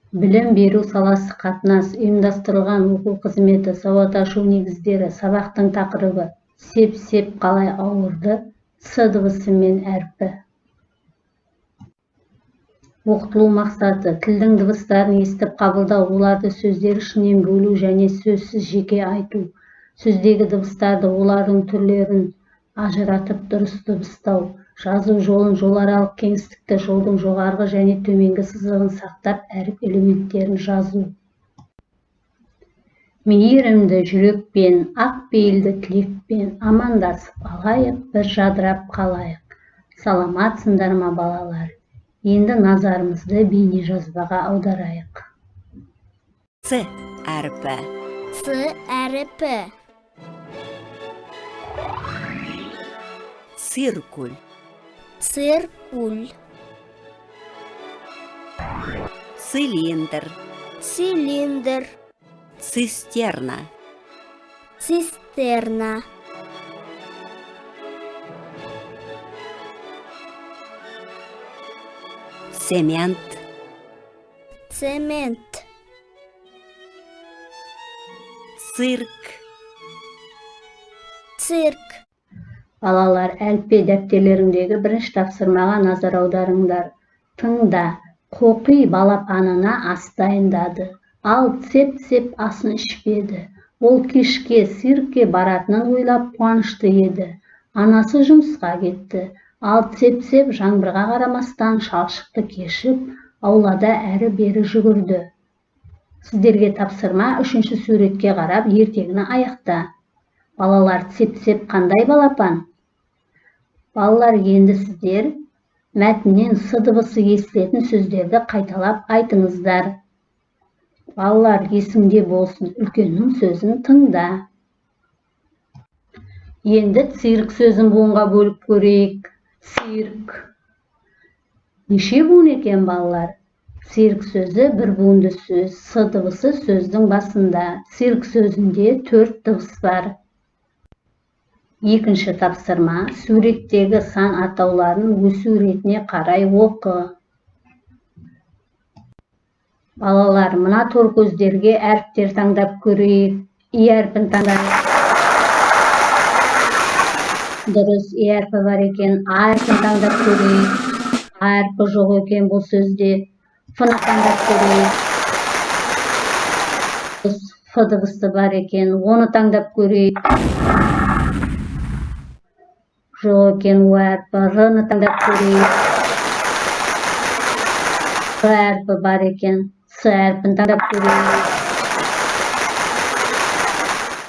Білім беру саласы қатынас, ұйымдастырылған оқу қызметі, сауат ашу негіздері, сабақтың тақырыбы, сеп қалай ауырды, с дыбысы мен әрпі. Оқытылу мақсаты, тілдің дыбыстарын естіп қабылдау, оларды сөздер ішінен бөлу және сөзсіз жеке айту. Сөздегі дыбыстарды, олардың түрлерін ажыратып дұрыс дыбыстау. Жазу жолын, жоларалық кеңістікті, жолдың жоғарғы және төменгі сызығын сақтап, әріп элементтерін жазу. Мейірімді жүрекпен, ақ пейілді тілекпен амандасып алайық, бір жадырап қалайық. Саламатсыңдар ма балалар? Енді назарымызды бейне жазбаға аударайық. С әрпі. С әрпі. Циркуль. Циркуль. Цилиндр. Цилиндр. Цистерна. Цистерна. Цемент. Цемент. Цирк. Цирк. Балалар, әліппе дәптерлеріндегі бірінші тапсырмаға назар аударыңдар. Тыңда, қоқи балапанына ас дайындады. Ал сеп асын ішпеді. Ол кешке циркке баратынын ойлап қуанышты еді. Анасы жұмысқа кетті. Ал сеп жаңбырға қарамастан шалшықты кешіп, аулада әрі-бері жүгірді. Сіздерге тапсырма үшінші суретке қарап ертегіні аяқта. Балалар, сеп қандай балапан? Балалар, енді сіздер мәтіннен с дыбысы естілетін сөздерді қайталап айтыңыздар. Балалар, есіңде болсын, үлкеннің сөзін тыңда. Енді цирк сөзін буынға бөліп көрейік. Цирк. Неше буын екен, балалар? Цирк сөзі бір буынды сөз, с дыбысы сөздің басында. Цирк сөзінде 4 дыбыс бар. Екінші тапсырма, суреттегі сан атауларын өсу ретіне қарай оқы. Балалар, мына тор көздерге әріптер таңдап көрейік. И әрпін таңдайық. Дұрыс, И әрпі бар екен. А әрпін таңдап көрейік. А әрпі жоқ екен бұл сөзде. Ф-ны таңдап көрейік. Ф дыбысы бар екен. Оны таңдап көрейік. Жоқ екен О әрпі. Р-ны таңдап көрейік. Р әрпі бар екен. С әрпін таңдап көрейік.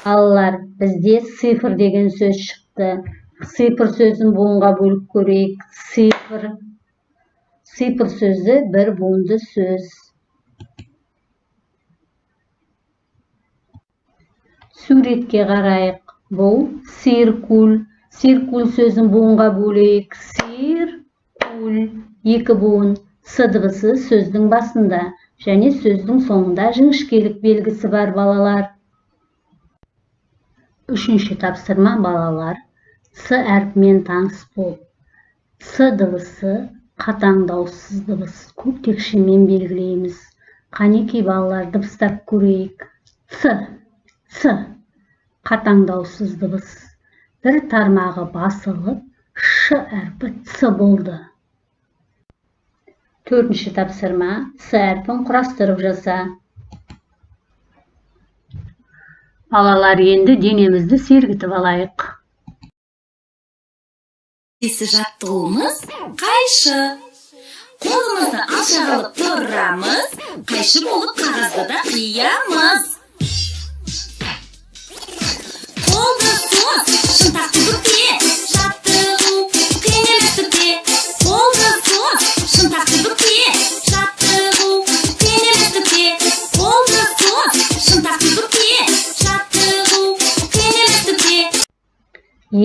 Балалар, бізде цифр деген сөз шықты. Цифр сөзін буынға бөліп көрейік. Цифр. Цифр сөзі бір буынды сөз. Суретке қарайық. Бұл циркуль. Циркуль сөзін буынға бөлейік. Циркуль. 2 буын. С дыбысы сөздің басында және сөздің соңында жіңішкелік белгісі бар, балалар. Үшінші тапсырма, балалар. С әрпімен таныс бол. С дыбысы қатаң дауыссыз дыбыс. Көк текшемен белгілейміз. Қанекей, балалар, дыбыстап көрейік. С. Қатаң дауыссыз дыбыс. Бір тармағы басылып, ш әрпі ц болды. Төртінші тапсырма, с әрпін құрастырып жаса. Балалар, енді денемізді сергітіп алайық. Келесі жаттығуымыз қайшы. Қолымызды алшағылып тұрамыз, қайшы болып қағазды да қиямыз. Қолды сос, шынтақты бүкте, жаттығу қиын емес түрде. Қолды сос, шынтақты бүкте, жаттығу қиын емес түрде. Қолды сос, шынтақты бүкте, жаттығу қиын емес түрде.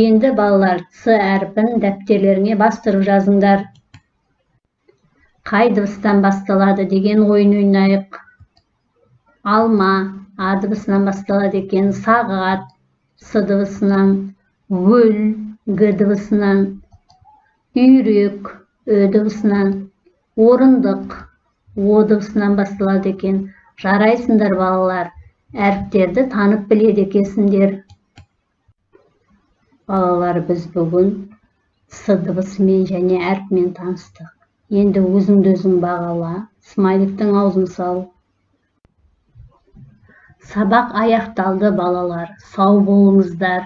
Енді, балалар, с әрпін дәптерлеріңе бастырып жазыңдар. Қай дыбыстан басталады деген ойын ойнайық. Алма, А дыбысынан басталады екен. Сағат, С дыбысынан. Гүл, Г дыбысынан. Үйрек, Ö дыбысынан. Орындық, о дыбысынан басталады екен. Жарайсыңдар балалар, әріптерді танып біледі екенсіңдер. Балалар, біз бүгін с дыбысымен және әріпмен таныстық. Енді өзіңді өзің бағала, смайликтің аузын сал. Сабақ аяқталды балалар, сау болыңыздар.